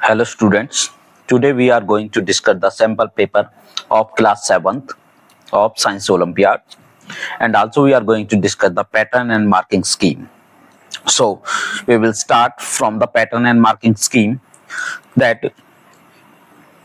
Hello students, today we are going to discuss the sample paper of class 7th of Science Olympiad, and also we are going to discuss the pattern and marking scheme. So we will start from the pattern and marking scheme. That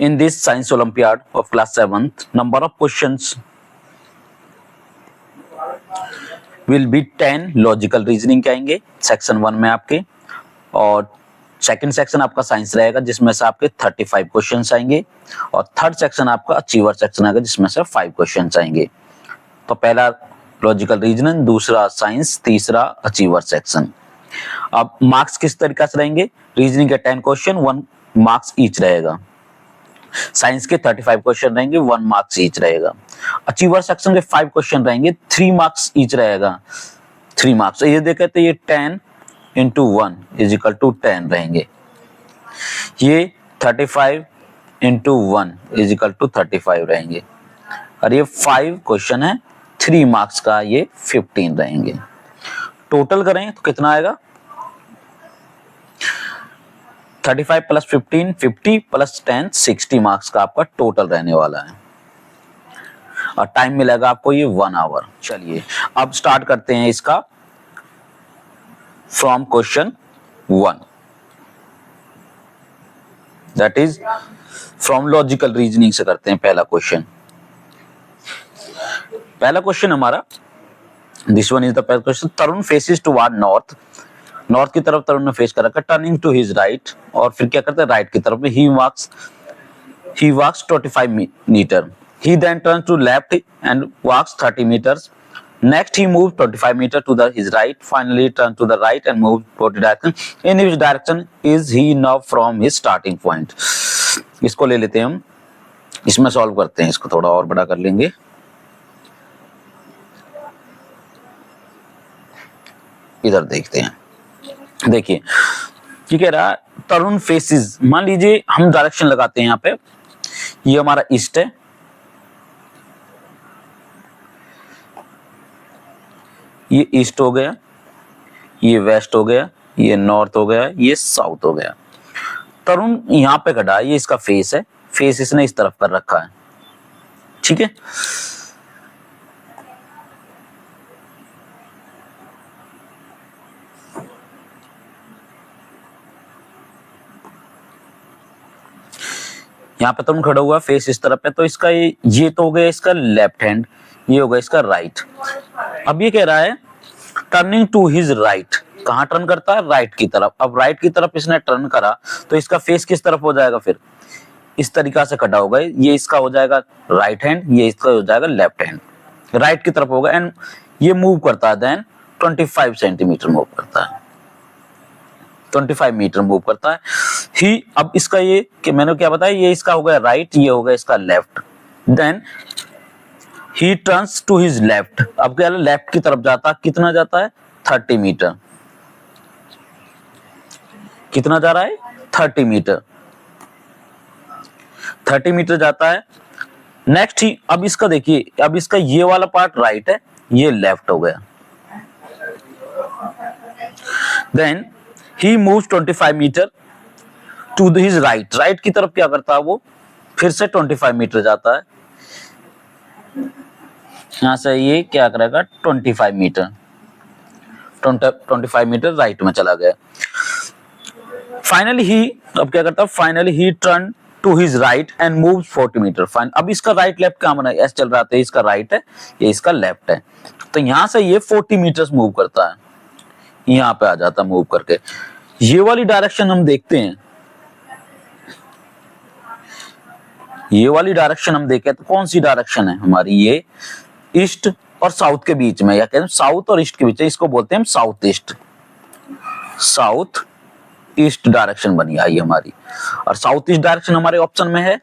in this Science Olympiad of class 7th, number of questions will be 10 logical reasoning के आएंगे section 1 में आपके, और second section आपका science रहेगा जिसमें से आपके 35 क्वेश्चंस आएंगे, और थर्ड सेक्शन आपका अचीवर सेक्शन आएगा जिसमें से 5 क्वेश्चंस आएंगे। तो पहला लॉजिकल रीजनिंग, दूसरा साइंस, तीसरा अचीवर सेक्शन। अब मार्क्स किस तरीके से रहेंगे? रीजनिंग के 10 क्वेश्चन 1 मार्क्स ईच रहेगा, साइंस के 35 क्वेश्चन रहेंगे 1 मार्क्स ईच रहेगा, अचीवर सेक्शन के 5 क्वेश्चन रहेंगे 3 मार्क्स ईच रहेगा, 3 मार्क्स। ये देखे तो ये 10 इंटू 1 इज इक्वल टू 10 रहेंगे, ये 35 इंटू 1 इज इक्वल टू 35 रहेंगे, और ये 5 क्वेश्चन है 3 मार्क्स का, ये 15 रहेंगे। टोटल करें तो कितना आएगा? 35 प्लस 15 50 प्लस 10 60 मार्क्स का आपका टोटल रहने वाला है, और टाइम मिलेगा आपको ये 1 आवर। चलिए अब स्टार्ट करते हैं इसका from question 1, that is from logical reasoning से करते हैं। पहला क्वेश्चन हमारा, this one is the first question. Tarun faces toward north, north की तरफ तरुण ने फेस कर रखा, टर्निंग टू हिज राइट, और फिर क्या करते हैं? राइट की तरफ में। ही वॉक्स 25 metre, he then turns to left and walks 30 meters. Next he moves 25 meters to his right, finally turns to the right and moves 40 direction. In which direction is he now from his starting point? इसको ले लेते हैं हम, इसमें solve करते हैं, इसको थोड़ा और बड़ा कर लेंगे। इधर देखते हैं, देखिए क्या कह रहा है? तरुण फेसेस, मान लीजिए हम डायरेक्शन लगाते हैं यहाँ पे, ये हमारा ईस्ट है, ये ईस्ट हो गया, ये वेस्ट हो गया, ये नॉर्थ हो गया, ये साउथ हो गया। तरुण यहाँ पे खड़ा है, ये इसका फेस है, फेस इसने इस तरफ कर रखा है, ठीक है। यहाँ पे तरुण खड़ा हुआ, फेस इस तरफ है, तो इसका ये तो हो गया इसका लेफ्ट हैंड, ये होगा इसका राइट। अब ये कह रहा है टर्निंग टू हिज राइट, कहां टर्न करता है? राइट की तरफ। अब राइट की तरफ इसने टर्न करा तो इसका फेस किस तरफ हो जाएगा? फिर इस तरीका से खड़ा होगा, ये इसका हो जाएगा राइट हैंड, ये इसका हो जाएगा लेफ्ट हैंड, राइट की तरफ होगा, एंड ये मूव करता है देन 25 सेंटीमीटर मूव करता है, 25 मीटर मूव करता है। ही, अब इसका ये कि मैंने क्या बताया, ये इसका हो गया राइट, ये हो गया इसका left, then he turns to his left। अब क्या लेफ्ट की तरफ जाता, कितना जाता है? 30 मीटर। कितना जा रहा है? 30 मीटर, 30 मीटर जाता है। नेक्स्ट ही, अब इसका देखिए, अब इसका ये वाला पार्ट राइट है, ये लेफ्ट हो गया, then he moves 25 metre to his right, right की तरफ क्या करता है वो? फिर से 25 मीटर जाता है, यहां से ये क्या करेगा? 25 मीटर, 25 मीटर राइट में चला गया। फाइनली ही, अब क्या करता है? Finally he turn to his right and move 40 metre. Fine, अब इसका राइट लेफ्ट क्या बना? ऐसे चल रहा था, इसका राइट है, ये इसका लेफ्ट है, तो यहां से ये 40 मीटर मूव करता है, यहां पे आ जाता मूव करके। ये वाली डायरेक्शन हम देखते हैं, ये वाली डायरेक्शन हम देखें तो कौन सी डायरेक्शन है हमारी? ये ईस्ट और साउथ के बीच में, या कहते हैं साउथ और ईस्ट के बीच में, इसको बोलते हैं हम south east, south east direction बनी आई हमारी। और साउथ ईस्ट डायरेक्शन हमारे ऑप्शन में है,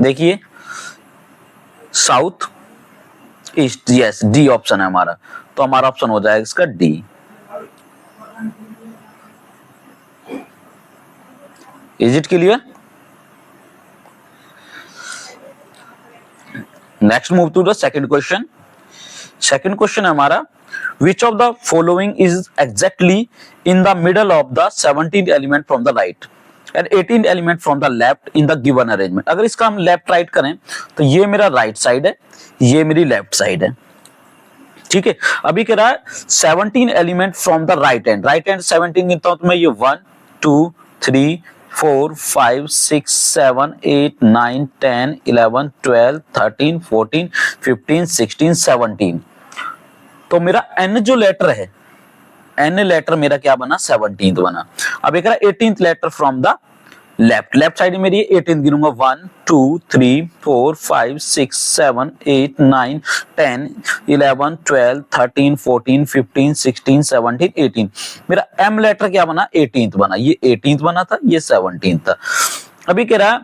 देखिए south east, yes D option है हमारा, तो हमारा ऑप्शन हो जाएगा इसका D. Is it clear? Next move to the second question. Second question है हमारा, which of the following is exactly in the middle of the 17th element from the right? And 18 element from the left in the given arrangement. अगर इसका हम left right करें तो ये मेरा right side है, ये मेरी लेफ्ट साइड है, ठीक है। अभी कह रहा है 17 element from the right hand, right hand 17 गिनता हूं तो मैं ये 1 2 3 4 5 6 7 8 9 10 11 12 13 14 15 16 17, तो मेरा n जो लेटर है, n लेटर मेरा क्या बना, 17th बना। अब एक 18th letter from the left, left side मेरी 18 गिनूंगा 1 2 3 4 5 6 7 8 9 10 11 12 13 14 15 16 17 18, मेरा m लेटर क्या बना, 18th बना। ये 18th बना था, ये 17th था। अभी कह रहा है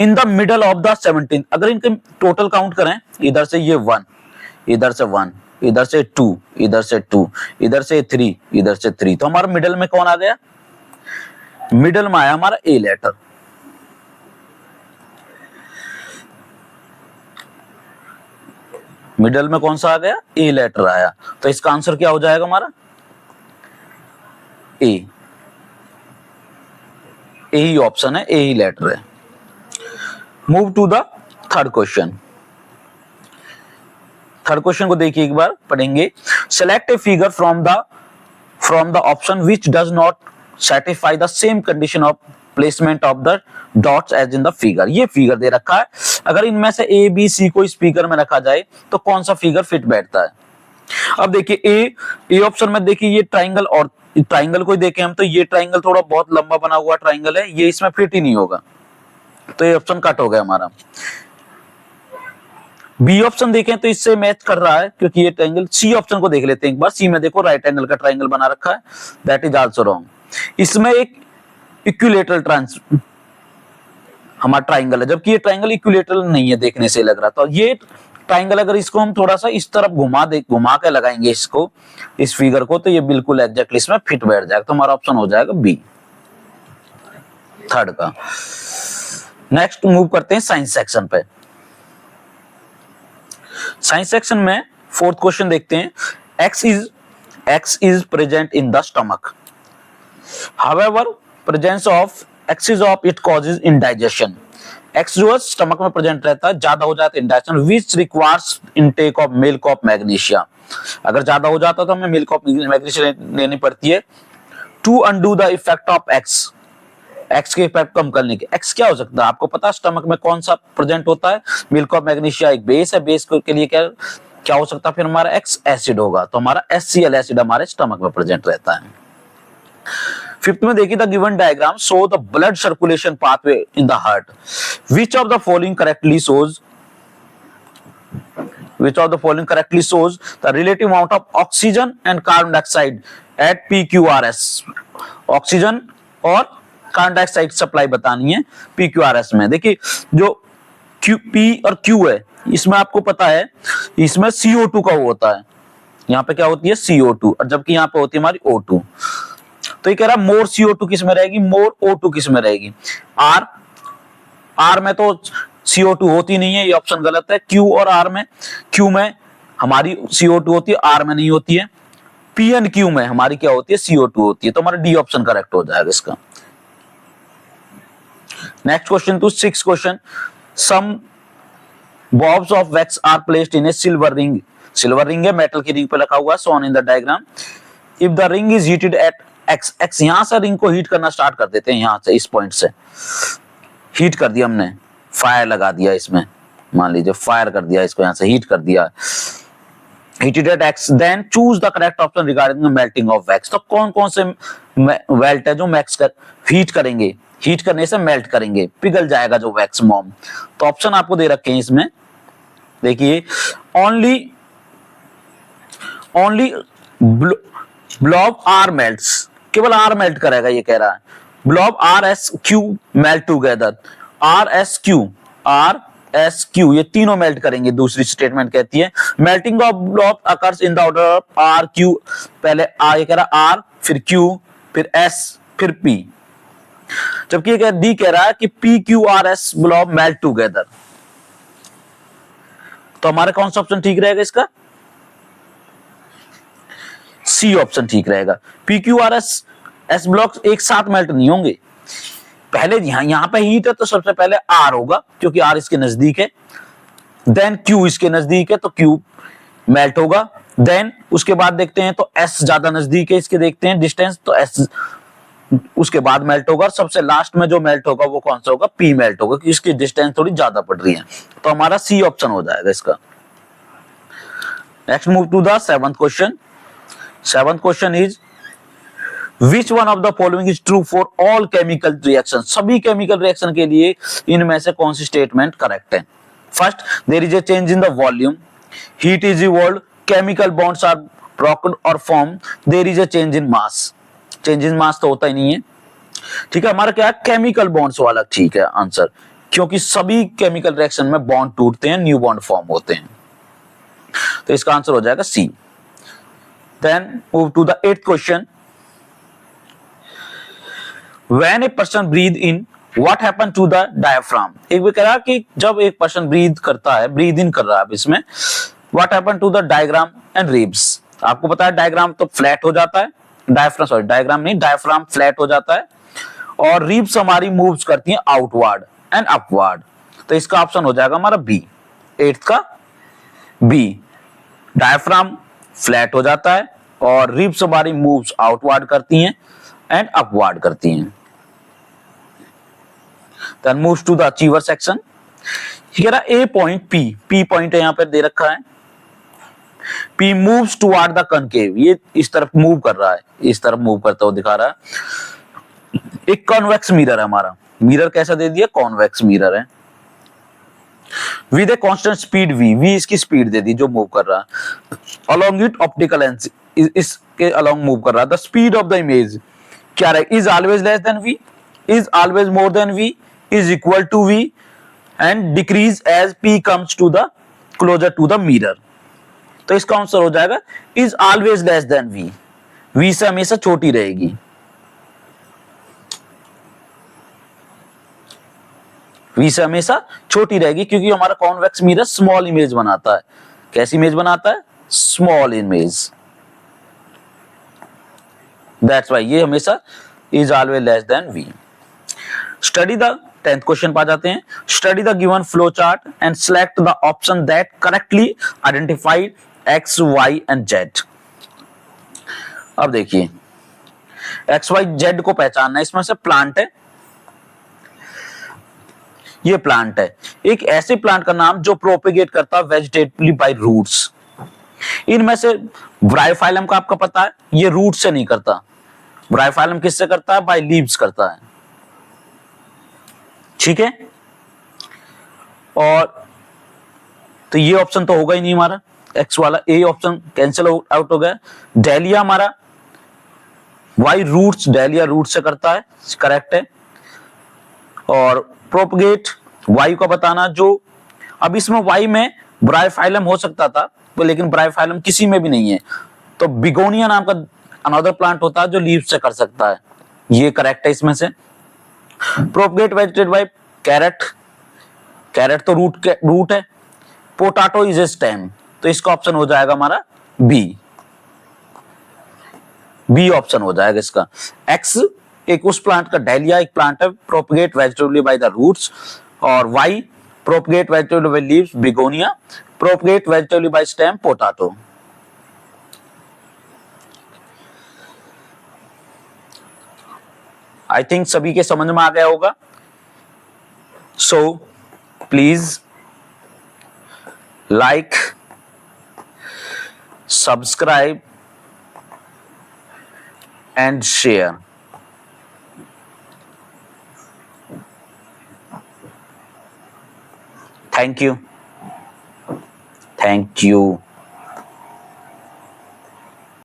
in the middle of the 17th, अगर इनके टोटल काउंट करें, इधर से ये 1, इधर से 1, इधर से 2, इधर से 2, इधर से 3, इधर से 3, तो हमारा मिडल में कौन आ गया, मिडल में आया हमारा ए लेटर। मिडल में कौन सा आ गया, ए लेटर आया, तो इसका आंसर क्या हो जाएगा हमारा, ए, ए ही ऑप्शन है, ए ही लेटर है। Move to the third question. Third question को देखिए एक बार पढ़ेंगे। Select a figure from the option which does not satisfy the same condition of placement of the dots as in the figure। ये figure दे रखा है, अगर इनमें से ए बी सी को इस फिगर में रखा जाए तो कौन सा फिगर फिट बैठता है। अब देखिए ए ऑप्शन में देखिए ये ट्राइंगल, और ट्राइंगल को देखें हम तो ये ट्राइंगल थोड़ा बहुत लंबा बना हुआ ट्राइंगल है, ये इसमें फिट ही नहीं होगा, तो ये ऑप्शन कट हो गया हमारा। बी ऑप्शन देखें तो इससे मैच कर रहा है क्योंकि ये ट्राइंगल। सी ऑप्शन को देख लेते हैं एक बार। सी में देखो राइट एंगल का ट्राइंगल बना रखा है, दैट इज आल्सो रॉन्ग। इसमें एक इक्विलेटरल हमारा ट्राइंगल है, जबकि ये ट्राइंगल इक्विलेटरल नहीं है, देखने से लग रहा। तो ये ट्राइंगल अगर इसको हम थोड़ा सा इस तरफ घुमा के लगाएंगे इसको, इस फिगर को, तो ये बिल्कुल एग्जैक्टली इसमें फिट बैठ जाएगा, तो हमारा ऑप्शन हो जाएगा बी, थर्ड का। नेक्स्ट मूव करते हैं साइंस सेक्शन पे। साइंस सेक्शन में फोर्थ क्वेश्चन देखते हैं। X is present in the stomach. However, presence of X is of it causes indigestion. X जो है स्टमक में प्रेजेंट रहता है, ज्यादा हो जाता है indigestion, which requires intake of milk of magnesia। अगर ज्यादा हो जाता तो हमें मिल्क ऑफ मैग्नीशिया लेनी पड़ती है to undo the effect of X। X के इफेक्ट कम करने के। एक्स क्या हो सकता है आपको पता है, स्टमक में कौन सा प्रेजेंट होता है, मिल्क ऑफ मैग्नीशिया एक बेस है, बेस के लिए क्या हो सकता है फिर हमारा एक्स एसिड होगा, तो हमारा HCl एसिड हमारे स्टमक में प्रेजेंट रहता है। फिफ्थ में देखिए the given diagram show the blood circulation pathway in the heart, which of the following correctly shows the relative amount of oxygen and carbon dioxide eight PQRS। Oxygen और carbon dioxide supply बतानी है PQRS में। देखिए जो P और Q है, इसमें आपको पता है इसमें CO2 का होता है, यहाँ पे क्या होती है CO2, और जबकि यहाँ पे होती है हमारी O2। तो ये कह रहा है मोर CO2 किस में रहेगी, मोर O2 किस में रहेगी। R में तो CO2 होती नहीं है, ये ऑप्शन गलत है। Q और R में, Q में हमारी CO2 होती है, R में नहीं होती है। P एंड Q में हमारी क्या होती है, CO2 होती है, तो हमारा D ऑप्शन करेक्ट हो जाएगा इसका। Next question to six question. Some bobs of wax are placed in a silver ring. Silver ring है, मेटल की रिंग पे रखा हुआ है, shown in the diagram. If the ring is heated at x, यहां से रिंग को heat करना स्टार्ट कर देते हैं, यहां से इस पॉइंट से हीट कर दिया हमने, फायर लगा दिया इसमें, मान लीजिए फायर कर दिया इसको, यहां से हीट कर दिया, heated at x, then choose the correct option regarding the melting of wax। तो कौन कौन से मेल्ट है जो मैक्स कर हीट करेंगे, हीट करने से मेल्ट करेंगे, पिघल जाएगा जो वैक्स मोम। तो ऑप्शन आपको दे रखे हैं इसमें, देखिए ओनली ब्लॉब आर मेल्ट्स, केवल आर मेल्ट करेगा ये कह रहा है। Blob RSQ melt together, RSQ ये तीनों मेल्ट करेंगे। दूसरी स्टेटमेंट कहती है melting of blob occurs in the order of RQ, पहले R ये कह रहा R, फिर Q, फिर S, फिर P। जबकि ये D कह रहा है कि PQRS ब्लॉब मेल्ट टुगेदर। तो हमारा कौन सा ऑप्शन ठीक रहेगा इसका, C ऑप्शन ठीक रहेगा। PQRS S ब्लॉक्स एक साथ मेल्ट नहीं होंगे, पहले यहाँ पे हीट है तो सबसे पहले R होगा क्योंकि R इसके नजदीक है, देन Q इसके नजदीक है तो Q मेल्ट होगा, देन उसके बाद देखते हैं तो S ज्यादा नजदीक है इसके, देखते हैं डिस्टेंस तो S उसके बाद मेल्ट होगा, सबसे लास्ट में जो मेल्ट होगा वो कौन सा होगा, P मेल्ट होगा क्योंकि इसकी डिस्टेंस थोड़ी ज्यादा पड़ रही है, तो हमारा C ऑप्शन हो जाएगा इसका। Next move to the seventh question. Seventh question is Which one of the following is true for all chemical reactions? सभी केमिकल रिएक्शन के लिए इनमें से कौन सी स्टेटमेंट करेक्ट है? First, there is a change in the volume, heat is evolved, chemical bonds are broken और form, there is a change in mass. Change in mass तो होता ही नहीं है, ठीक है, हमारा क्या है केमिकल बॉन्ड्स वाला ठीक है आंसर, क्योंकि सभी केमिकल रिएक्शन में बॉन्ड टूटते हैं, न्यू बॉन्ड फॉर्म होते हैं, तो इसका आंसर हो जाएगा C. Then move to the eighth question. When a person breathe in, what happen to the diaphragm? एक भी कह रहा कि जब एक पर्सन ब्रीथ करता है, ब्रीथ इन कर रहा है इसमें, what happen to the diaphragm and ribs? आपको पता है डायग्राम तो फ्लैट हो जाता है, डायग्राम नहीं, डायफ्राम फ्लैट हो जाता है और रिब्स हमारी मूव्स करती हैं आउटवर्ड एंड अपवर्ड, तो इसका ऑप्शन हो जाएगा हमारा बी, एट्थ का बी। डायफ्राम फ्लैट हो जाता है और रिब्स हमारी मूव्स आउटवर्ड करती हैं एंड अपवर्ड करती हैं। Then moves to the achiever section। कह रहा ए पॉइंट पी पॉइंट यहां पर दे रखा है, P moves toward the concave, ये इस तरफ मूव कर रहा है, इस तरफ मूव करता हुआ दिखा रहा है। एक कॉन्वेक्स मिरर है हमारा, मिरर कैसा दे दिया, कॉन्वेक्स मिरर है, with a constant speed v इसकी स्पीड दे दी जो मूव कर रहा है, अलोंग इट ऑप्टिकल लेंस इसके अलोंग मूव कर रहा है, the speed of the image क्या है, is always less than v, is always more than v, is equal to v and decrease as p comes to the closer to the mirror, तो इसका answer हो जाएगा is always less than v, v से हमेशा छोटी रहेगी, v से हमेशा छोटी रहेगी क्योंकि हमारा कॉन्वेक्स मिरर स्मॉल इमेज बनाता है, कैसी इमेज बनाता है, स्मॉल इमेज, दैट्स व्हाई ये हमेशा is always less than v। Study the 10th question पा जाते हैं। Study the given flow chart and select the option that correctly identified x, y and z। अब देखिए x, y, z को पहचानना है, इसमें से प्लांट है, ये प्लांट है, एक ऐसे प्लांट का नाम जो प्रोपेगेट करता है वेजिटेटिवली बाय रूट्स, इनमें से ब्रायोफाइलम का आपका पता है ये रूट से नहीं करता, ब्रायोफाइलम किससे करता है, बाय लीव्स करता है, ठीक है, और तो ये ऑप्शन तो होगा ही नहीं हमारा, एक्स वाला ए ऑप्शन कैंसिल आउट हो गया। डेलिया हमारा वाई रूट्स, डेलिया रूट से करता है, करेक्ट है, और प्रोपगेट वाई का बताना, जो अब इसमें वाई में ब्रायोफाइलम हो सकता था लेकिन ब्रायोफाइलम किसी में भी नहीं है, तो बिगोनिया नाम का अनदर प्लांट होता है जो लीव्स से कर सकता है, ये करेक्ट है इसमें से। Propagate vegetated bye carat, carat तो रूट है, पोटैटो इज ए स्टेम, तो इसका ऑप्शन हो जाएगा हमारा बी, बी ऑप्शन हो जाएगा इसका। एक्स एक उस प्लांट का, डेलिया एक प्लांट है, propagate vegetatively by the roots, और वाई propagate vegetatively by leaves, begonia propagate vegetatively by stem, potato. I think सभी के समझ में आ गया होगा, so please like, subscribe and share. Thank you. Thank you.